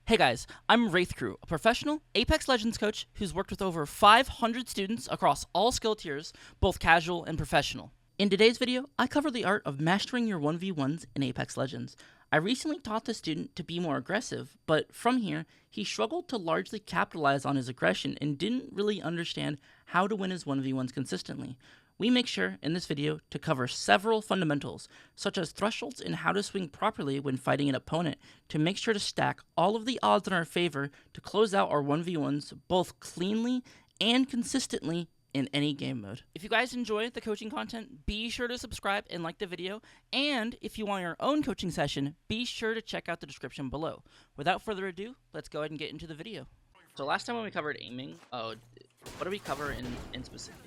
Hey guys, I'm wrthcrw, a professional Apex Legends coach who's worked with over 500 students across all skill tiers, both casual and professional. In today's video, I cover the art of mastering your 1v1s in Apex Legends. I recently taught the student to be more aggressive, but from here, he struggled to largely capitalize on his aggression and didn't really understand how to win his 1v1s consistently. We make sure in this video to cover several fundamentals, such as thresholds and how to swing properly when fighting an opponent, to make sure to stack all of the odds in our favor to close out our 1v1s both cleanly and consistently in any game mode. If you guys enjoy the coaching content, be sure to subscribe and like the video, and if you want your own coaching session, be sure to check out the description below. Without further ado, let's go ahead and get into the video. So last time when we covered aiming, what did we cover in specific?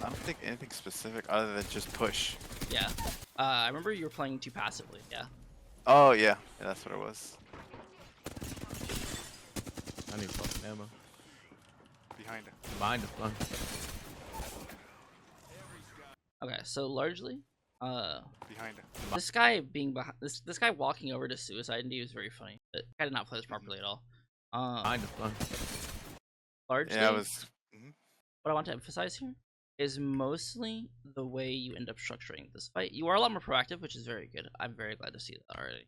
I don't think anything specific other than just push. Yeah. I remember you were playing too passively, yeah. Oh, yeah. That's what it was. I need fucking ammo. Behind it. Behind the front. Okay, so largely, Behind it. this guy being behind, this guy walking over to suicide and he was very funny. But I did not play this properly at all. Behind the front. Largely, Yeah, it was. what I want to emphasize here is mostly the way you end up structuring this fight. You are a lot more proactive, which is very good. I'm very glad to see that already.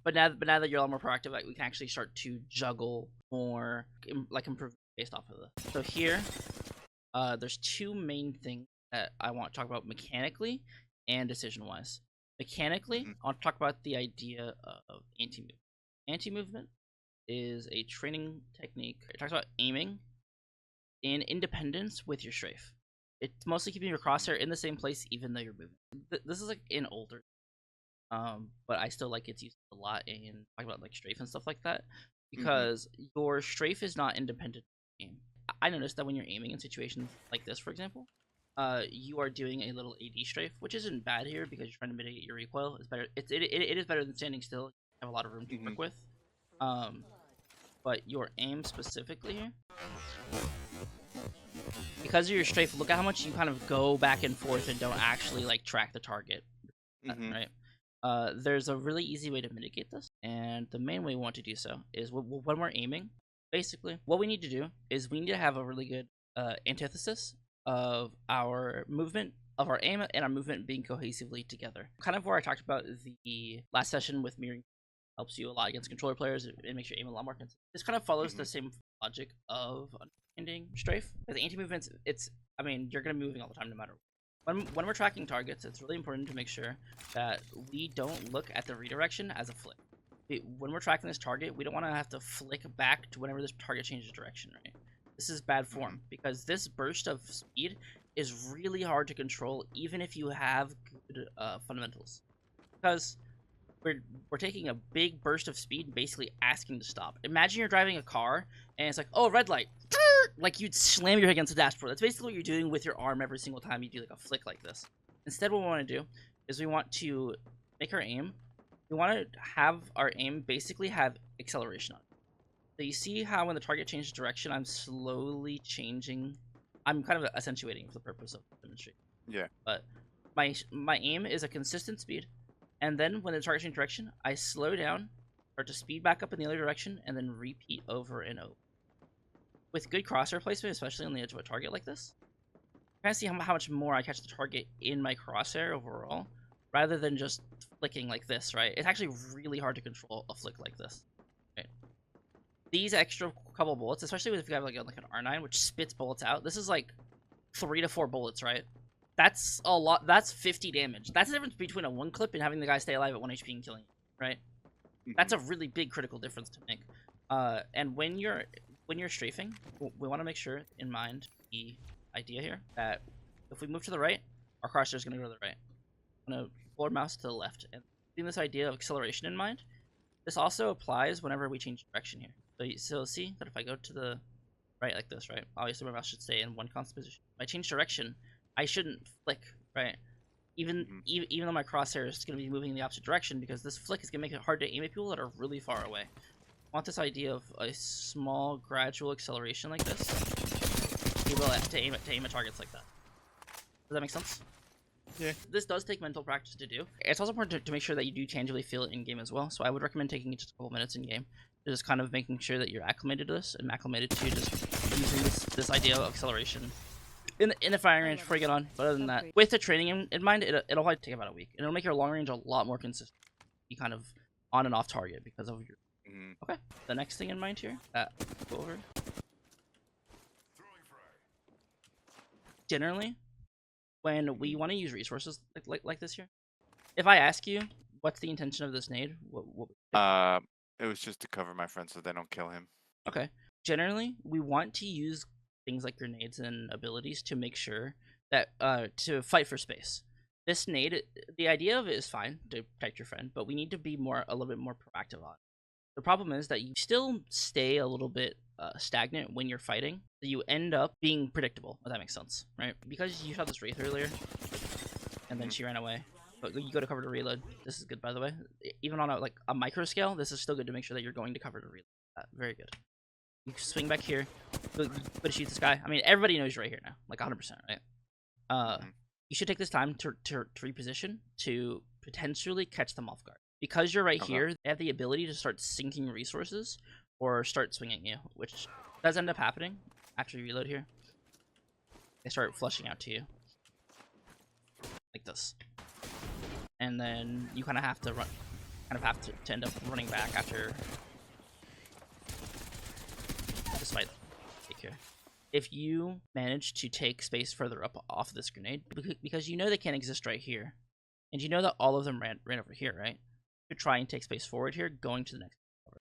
But now that you're a lot more proactive, like, we can actually start to juggle more, like, improve based off of this. So here, there's two main things that I want to talk about mechanically and decision-wise. Mechanically, I want to talk about the idea of anti-movement. Anti-movement is a training technique. It talks about aiming in independence with your strafe. It's mostly keeping your crosshair in the same place even though you're moving. This is like an older, but I still like its use a lot in talking about like strafe and stuff like that, because your strafe is not independent of aim. I noticed that when you're aiming in situations like this, for example, you are doing a little AD strafe, which isn't bad here because you're trying to mitigate your recoil. It's better. It is better than standing still. You have a lot of room to work with. But your aim specifically here, because of your strafe, look at how much you kind of go back and forth and don't actually like track the target, right? There's a really easy way to mitigate this, and the main way we want to do so is when we're aiming, basically, what we need to do is we need to have a really good antithesis of our movement, of our aim and our movement being cohesively together. Kind of where I talked about the last session with mirroring helps you a lot against controller players and makes your aim a lot more consistent. This kind of follows the same logic of understanding strafe. With anti-movements, I mean, you're gonna be moving all the time no matter what. When we're tracking targets, it's really important to make sure that we don't look at the redirection as a flick. When we're tracking this target, we don't want to have to flick back to whenever this target changes direction, right? This is bad form, because this burst of speed is really hard to control even if you have good fundamentals. Because we're taking a big burst of speed and basically asking to stop. Imagine you're driving a car and it's like, oh, red light. Like, you'd slam your head against the dashboard. That's basically what you're doing with your arm every single time you do like a flick like this. Instead, what we want to do is we want to make our aim. We want to have our aim basically have acceleration on it. So you see how when the target changes direction, I'm slowly changing. I'm kind of accentuating for the purpose of demonstrating. Yeah. But my aim is a consistent speed. And then when the target changes direction, I slow down, start to speed back up in the other direction, and then repeat over and over. With good crosshair placement, especially on the edge of a target like this, you kind of see how much more I catch the target in my crosshair overall, rather than just flicking like this, right? It's actually really hard to control a flick like this. Right? These extra couple bullets, especially if you have like an R9, which spits bullets out, this is like 3 to 4 bullets, right? That's a lot. That's 50 damage. That's the difference between a 1 clip and having the guy stay alive at 1 HP and killing you, right? That's a really big critical difference to make. And when you're strafing, we want to make sure in mind the idea here that if we move to the right, our crosshair is going to go to the right. I'm going to forward mouse to the left. And keeping this idea of acceleration in mind, this also applies whenever we change direction here. So see that if I go to the right like this, right? Obviously my mouse should stay in one constant position. If I change direction, I shouldn't flick, right? Even though my crosshair is going to be moving in the opposite direction, because this flick is going to make it hard to aim at people that are really far away. I want this idea of a small, gradual acceleration like this to be able to aim at targets like that. Does that make sense? Yeah. This does take mental practice to do. It's also important to make sure that you do tangibly feel it in game as well. So I would recommend taking just a couple minutes in game, just kind of making sure that you're acclimated to this and acclimated to just using this idea of acceleration in the firing range before you get on. But other than that, with the training in mind, it'll probably take about a week, and it'll make your long range a lot more consistent. You kind of on and off target because of your. Okay. The next thing in mind here, go over. Generally, when we want to use resources like this here, if I ask you what's the intention of this nade, what it was just to cover my friend so they don't kill him. Okay. Generally, we want to use things like grenades and abilities to make sure that to fight for space. This nade, the idea of it is fine to protect your friend, but we need to be a little bit more proactive on it. The problem is that you still stay a little bit stagnant when you're fighting. So you end up being predictable, if that makes sense, right? Because you shot this Wraith earlier, and then she ran away. But you go to cover to reload. This is good, by the way. Even on a micro scale, this is still good to make sure that you're going to cover to reload. Very good. You swing back here. Go to shoot this guy. I mean, everybody knows you're right here now, like 100%, right? You should take this time to reposition to potentially catch them off guard. Because you're right here, they have the ability to start sinking resources or start swinging you, which does end up happening after you reload here. They start flushing out to you. Like this. And then you kind of have to run, to end up running back after this fight. Take care. If you manage to take space further up off this grenade, because you know they can't exist right here, and you know that all of them ran over here, right? To try and take space forward here, going to the next.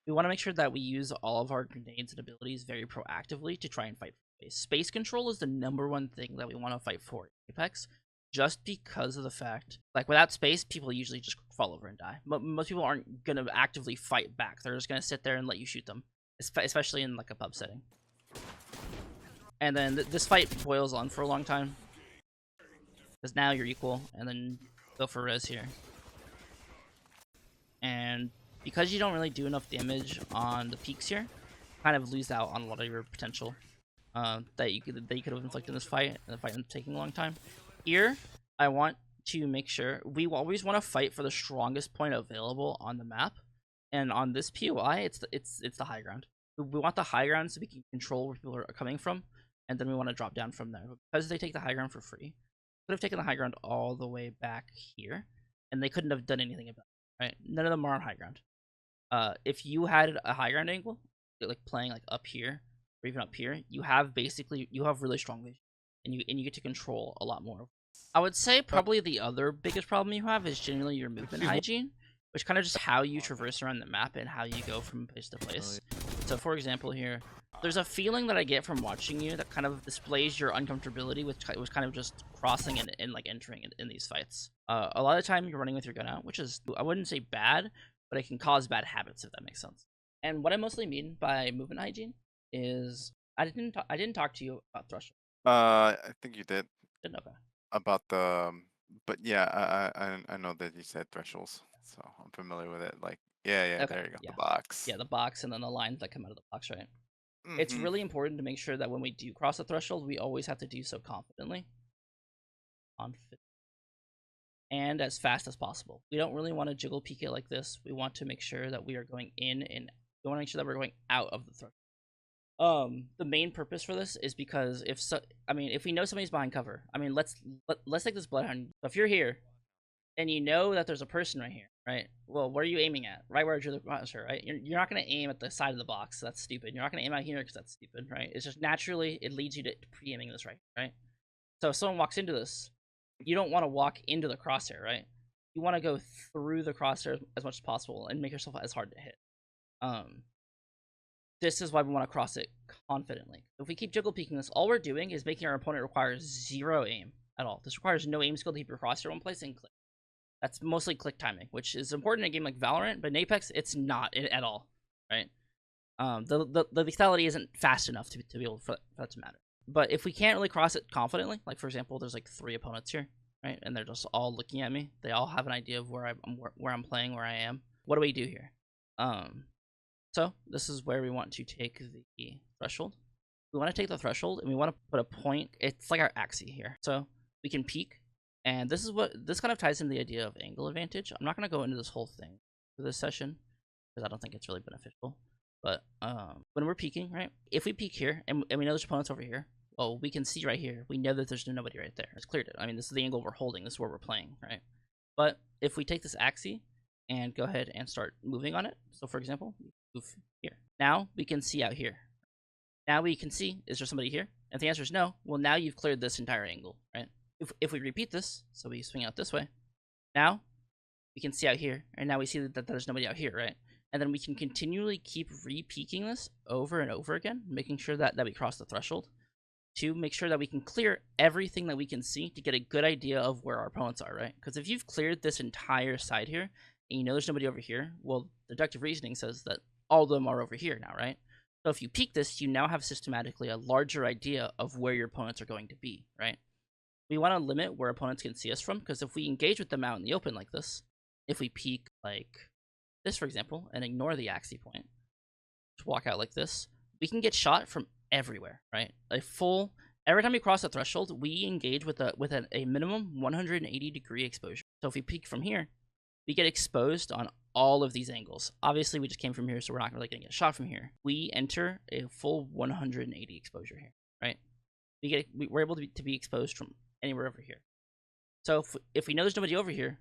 We want to make sure that we use all of our grenades and abilities very proactively to try and fight for space. Space control is the #1 thing that we want to fight for in Apex, just because of the fact, like, without space, people usually just fall over and die. But most people aren't going to actively fight back. They're just going to sit there and let you shoot them, especially in, like, a pub setting. And then this fight boils on for a long time, because now you're equal, and then go for res here. And because you don't really do enough damage on the peaks here, kind of lose out on a lot of your potential that you could have inflicted in this fight, and the fight ends up taking a long time. Here, I want to make sure we always want to fight for the strongest point available on the map, and on this POI, it's the high ground. We want the high ground so we can control where people are coming from, and then we want to drop down from there. Because they take the high ground for free, could have taken the high ground all the way back here, and they couldn't have done anything about it, right? None of them are on high ground. If you had a high ground angle, like playing like up here or even up here, you have really strong vision, and you get to control a lot more. I would say probably the other biggest problem you have is generally your movement hygiene, which kind of just how you traverse around the map and how you go from place to place. So for example here, there's a feeling that I get from watching you that kind of displays your uncomfortability with kind of just crossing and like entering in these fights. A lot of the time you're running with your gun out, which is, I wouldn't say bad, but it can cause bad habits, if that makes sense. And what I mostly mean by movement hygiene is I didn't talk to you about threshold. I think you did. Okay. About the, but yeah, I know that you said thresholds, so I'm familiar with it. Like, yeah, Okay, there you go, yeah. the box. Yeah, the box, and then the lines that come out of the box, right? It's really important to make sure that when we do cross the threshold, we always have to do so confidently. And as fast as possible. We don't really want to jiggle peek it like this. We want to make sure that we are going in, and we want to make sure that we're going out of the threshold. The main purpose for this is because if we know somebody's behind cover, I mean, let's take this bloodhound. So if you're here, and you know that there's a person right here, right? Well, what are you aiming at? Right where you're the right? You're not going to aim at the side of the box. That's stupid. You're not going to aim out here because that's stupid, right? It's just naturally, it leads you to pre-aiming this right? So if someone walks into this, you don't want to walk into the crosshair, right? You want to go through the crosshair as much as possible and make yourself as hard to hit. This is why we want to cross it confidently. If we keep jiggle peeking this, all we're doing is making our opponent require 0 aim at all. This requires no aim skill to keep your crosshair in one place and click. That's mostly click timing, which is important in a game like Valorant, but in Apex, it's not at all, right? The lethality isn't fast enough to be able for that to matter. But if we can't really cross it confidently, like for example, there's like 3 opponents here, right? And they're just all looking at me. They all have an idea of where I'm playing, where I am. What do we do here? So this is where we want to take the threshold. We want to take the threshold and we want to put a point. It's like our axis here. So we can peek And this kind of ties in the idea of angle advantage. I'm not going to go into this whole thing for this session because I don't think it's really beneficial. But when we're peeking, right? If we peek here and we know there's opponents over here, well, we can see right here. We know that there's nobody right there. It's cleared it. I mean, this is the angle we're holding. This is where we're playing, right? But if we take this axis and go ahead and start moving on it, so for example, move here. Now we can see out here. Now we can see, is there somebody here? And if the answer is no, well, now you've cleared this entire angle, right? If we repeat this, so we swing out this way, now we can see out here, and now we see that there's nobody out here, right? And then we can continually keep re-peeking this over and over again, making sure that we cross the threshold to make sure that we can clear everything that we can see to get a good idea of where our opponents are, right? Because if you've cleared this entire side here, and you know there's nobody over here, well, deductive reasoning says that all of them are over here now, right? So if you peek this, you now have systematically a larger idea of where your opponents are going to be, right? We want to limit where opponents can see us from, because if we engage with them out in the open like this, if we peek like this, for example, and ignore the axis point, just walk out like this, we can get shot from everywhere, right? Every time we cross the threshold, we engage with a minimum 180 degree exposure. So if we peek from here, we get exposed on all of these angles. Obviously, we just came from here, so we're not really going to get shot from here. We enter a full 180 exposure here, right? We're able to be exposed from anywhere over here. So if we know there's nobody over here,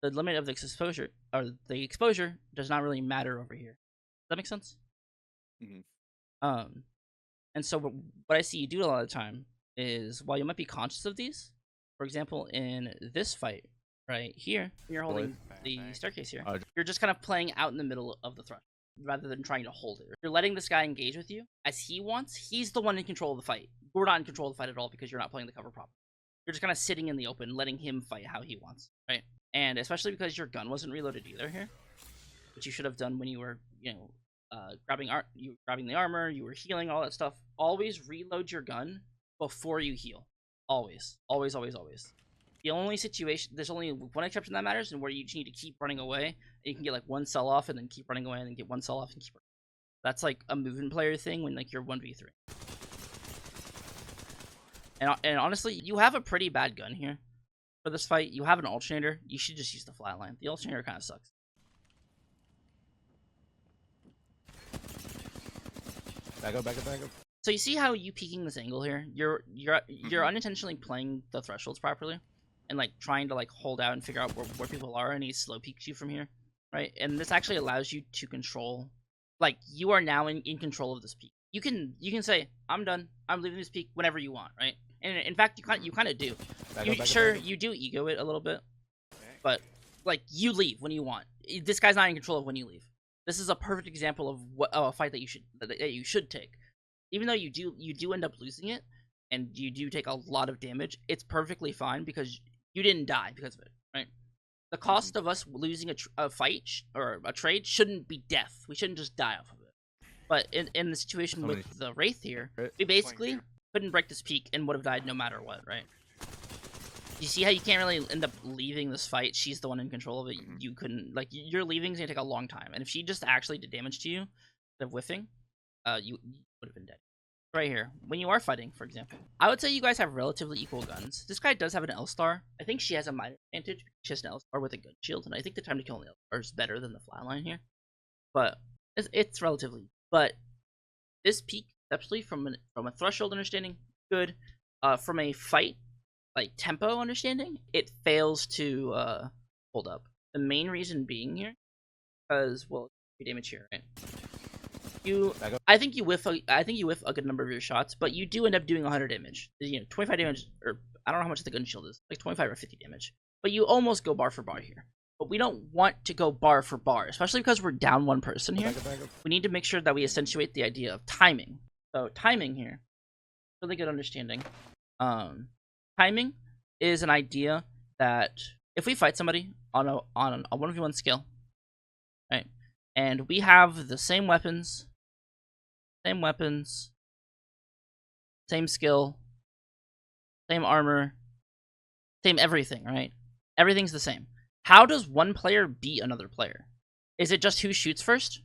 the limit of the exposure, or the exposure, does not really matter over here. Does that make sense? Mm-hmm. And so what I see you do a lot of the time is, while you might be conscious of these, for example, in this fight right here, when you're holding the staircase here, you're just kind of playing out in the middle of the threshold rather than trying to hold it. You're letting this guy engage with you as he wants. He's the one in control of the fight. You're not in control of the fight at all because you're not playing the cover properly. You're just kind of sitting in the open, letting him fight how he wants, right? And especially because your gun wasn't reloaded either here, which you should have done when you were, grabbing the armor, you were healing, all that stuff. Always reload your gun before you heal. Always. Always, always, always. The only situation, there's only one exception that matters, and where you just need to keep running away, and you can get like one sell off and then keep running away and then get one sell off and keep running. That's like a movement player thing when like you're 1v3. And honestly, you have a pretty bad gun here for this fight. You have an alternator. You should just use the flatline. The alternator kind of sucks. Back up. So you see how you peeking this angle here? You're unintentionally playing the thresholds properly, and like trying to like hold out and figure out where people are, and he slow peeks you from here, right? And this actually allows you to control, like you are now in control of this peak. You can say, I'm done. I'm leaving this peak whenever you want, right? And in fact, you kind of do. You do ego it a little bit, but like you leave when you want. This guy's not in control of when you leave. This is a perfect example of a fight that you should take. Even though you do end up losing it, and you do take a lot of damage, it's perfectly fine because you didn't die because of it, right? The cost of us losing a fight or a trade shouldn't be death. We shouldn't just die off of it. But in the situation with the Wraith here, we basically couldn't break this peak and would have died no matter what, right? You see how you can't really end up leaving this fight? She's the one in control of it. You couldn't, like, your leaving's gonna take a long time. And if she just actually did damage to you, instead of whiffing, you would have been dead. Right here, when you are fighting, for example, I would say you guys have relatively equal guns. This guy does have an L-star. I think she has a minor advantage. She has an L-star with a gun shield, and I think the time to kill on the L-star is better than the flatline here. But it's relatively. But this peak, especially from a threshold understanding, good. From a fight, like tempo understanding, it fails to hold up. The main reason being here, because damage here, right? I think you whiff a good number of your shots, but you do end up doing 100 damage. 25 damage, or I don't know how much the gun shield is, like 25 or 50 damage. But you almost go bar for bar here. But we don't want to go bar for bar, especially because we're down one person here. We need to make sure that we accentuate the idea of timing. So timing here, really good understanding. Timing is an idea that if we fight somebody on a 1v1 scale, right, and we have the same weapons, same skill, same armor, same everything, right? Everything's the same. How does one player beat another player? Is it just who shoots first?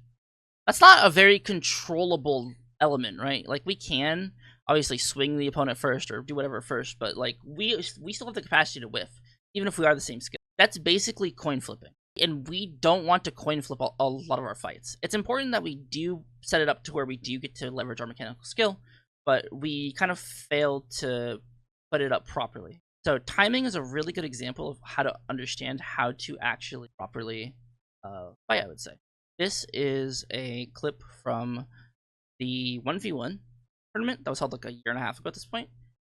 That's not a very controllable element, right? Like, we can obviously swing the opponent first or do whatever first, but like we still have the capacity to whiff. even if we are the same skill. That's basically coin flipping. And we don't want to coin flip a lot of our fights. It's important that we do set it up to where we do get to leverage our mechanical skill, but we kind of failed to put it up properly. So timing is a really good example of how to understand how to actually properly fight, I would say. This is a clip from the 1v1 tournament that was held like a year and a half ago at this point.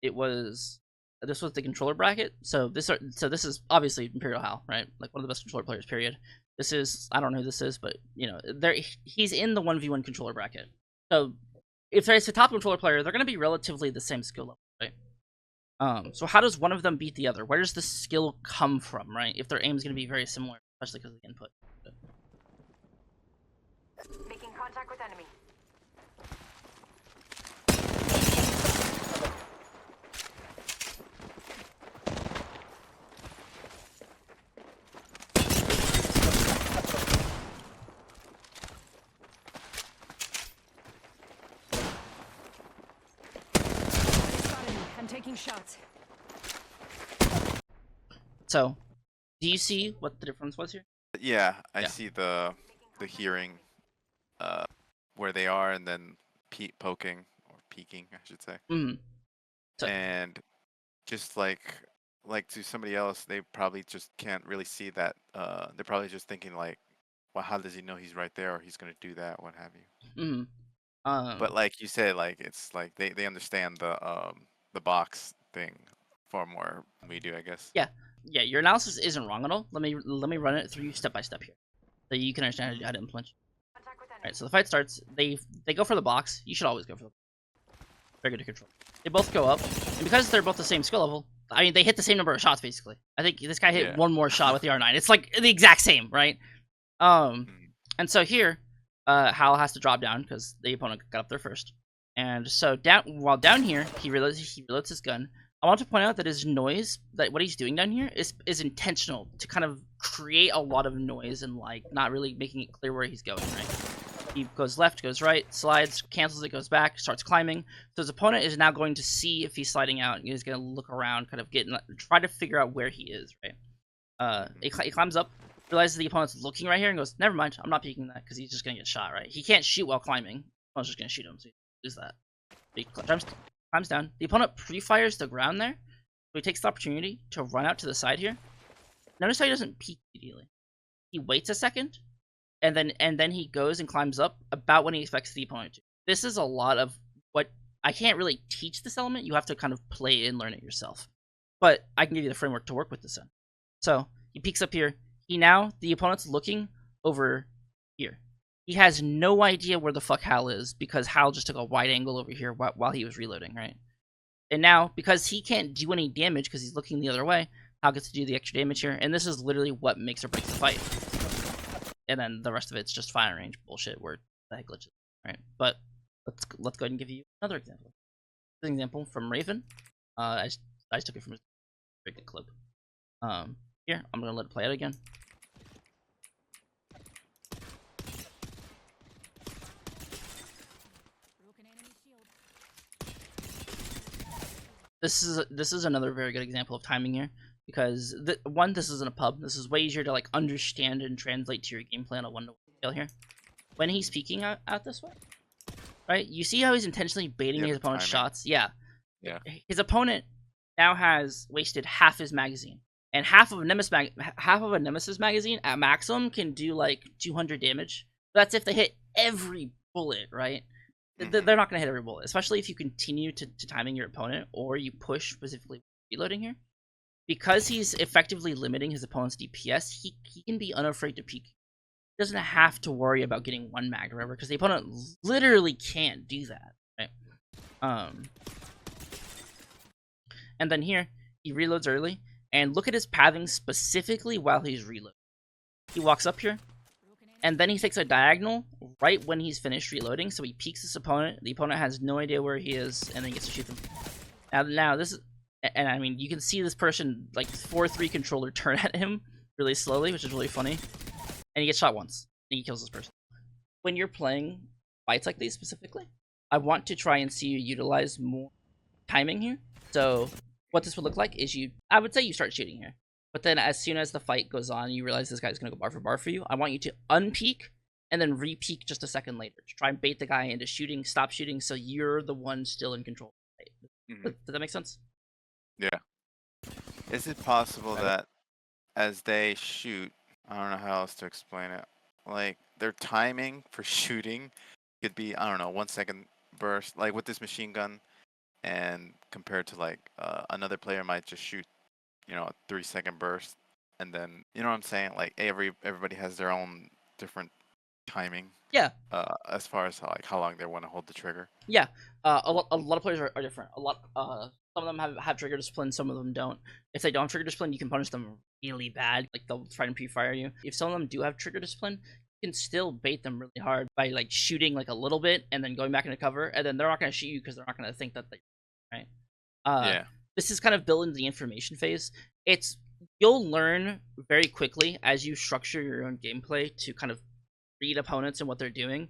This was the controller bracket. So this is obviously Imperial Hal, right? Like one of the best controller players, period. This is, I don't know who this is, but you know, he's in the 1v1 controller bracket. So if there's a top controller player, they're going to be relatively the same skill level, right? So how does one of them beat the other? Where does the skill come from, right? If their aim is going to be very similar, especially because of the input. Making contact with enemy. I'm taking shots. So, do you see what the difference was here? Yeah, I see the hearing where they are, and then poking or peeking, I should say. Mm-hmm. So, and just like to somebody else, they probably just can't really see that. They're probably just thinking like, well, how does he know he's right there, or he's gonna do that, what have you. Mm-hmm. But like you said, like it's like they understand the box thing far more than we do, I guess. Yeah, your analysis isn't wrong at all. Let me run it through step by step here, so you can understand how to implement. Alright, so the fight starts. They go for the box. You should always go for the box. Very good to control. They both go up, and because they're both the same skill level, I mean, they hit the same number of shots basically. I think this guy hit one more shot with the R9. It's like the exact same, right? And so here, Hal has to drop down because the opponent got up there first. And so while down here, he reloads his gun. I want to point out that his noise, that what he's doing down here, is intentional to kind of create a lot of noise and like not really making it clear where he's going, right? He goes left, goes right, slides, cancels it, goes back, starts climbing. So his opponent is now going to see if he's sliding out. He's going to look around, kind of try to figure out where he is, right? He climbs up, realizes the opponent's looking right here, and goes, never mind, I'm not peeking that, because he's just going to get shot, right? He can't shoot while climbing. The opponent's just going to shoot him, so he loses that. He climbs down. The opponent pre-fires the ground there, so he takes the opportunity to run out to the side here. Notice how he doesn't peek immediately. He waits a second, and then he goes and climbs up about when he expects the opponent to. This is a lot of what I can't really teach this element. You have to kind of play and learn it yourself. But I can give you the framework to work with this in. So he peeks up here. The opponent's looking over here. He has no idea where the fuck Hal is because Hal just took a wide angle over here while he was reloading, right? And now, because he can't do any damage because he's looking the other way, Hal gets to do the extra damage here, and this is literally what makes or breaks the fight. And then the rest of it's just fire range bullshit where the heck glitches, right? But let's go ahead and give you another example. This is an example from Raven. I just took it from his very good clip. Here, I'm gonna let it play out again. This is another very good example of timing here, because this isn't a pub. This is way easier to like understand and translate to your gameplay on a one-to-one scale here. When he's peeking out this way, right? You see how he's intentionally baiting his opponent's shots? Yeah. His opponent now has wasted half his magazine, and half of a Nemesis magazine at maximum can do like 200 damage. That's if they hit every bullet, right? They're not going to hit every bullet, especially if you continue to timing your opponent or you push specifically reloading here. Because he's effectively limiting his opponent's DPS, he can be unafraid to peek. He doesn't have to worry about getting one mag or whatever, because the opponent literally can't do that, right? And then here, he reloads early, and look at his pathing specifically while he's reloading. He walks up here, and then he takes a diagonal right when he's finished reloading, so he peeks his opponent. The opponent has no idea where he is, and then gets to shoot them. Now this is, and I mean, you can see this person, like, 4-3 controller turn at him really slowly, which is really funny. And he gets shot once, and he kills this person. When you're playing fights like these specifically, I want to try and see you utilize more timing here. So what this would look like is I would say you start shooting here. But then as soon as the fight goes on, you realize this guy's gonna go bar for you. I want you to unpeak and then re-peak just a second later to try and bait the guy into shooting, stop shooting, so you're the one still in control. Does that make sense? Yeah. Is it possible that as they shoot, I don't know how else to explain it, like their timing for shooting could be, I don't know, 1 second burst, like with this machine gun, and compared to like another player might just shoot, a 3 second burst, and then you know what I'm saying, like everybody has their own different timing. Yeah. As far as how long they want to hold the trigger. Yeah. A lot of players are different. Some of them have trigger discipline, some of them don't. If they don't have trigger discipline, you can punish them really bad. Like they'll try and pre-fire you. If some of them do have trigger discipline, you can still bait them really hard by like shooting like a little bit and then going back into cover, and then they're not going to shoot you because they're not going to think that they, right? Yeah. This is kind of built into the information phase. You'll learn very quickly as you structure your own gameplay to kind of read opponents and what they're doing.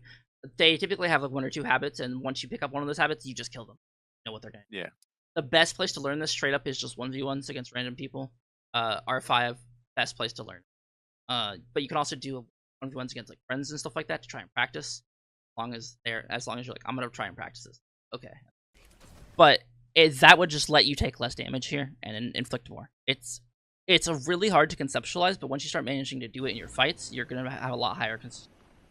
They typically have like 1 or 2 habits, and once you pick up one of those habits, you just kill them. You know what they're doing. Yeah. The best place to learn this straight up is just 1v1s against random people. R5, best place to learn. But you can also do 1v1s against like friends and stuff like that to try and practice. As long as you're like, I'm gonna try and practice this. Okay. But that would just let you take less damage here and inflict more. It's really hard to conceptualize, but once you start managing to do it in your fights, you're gonna have a lot higher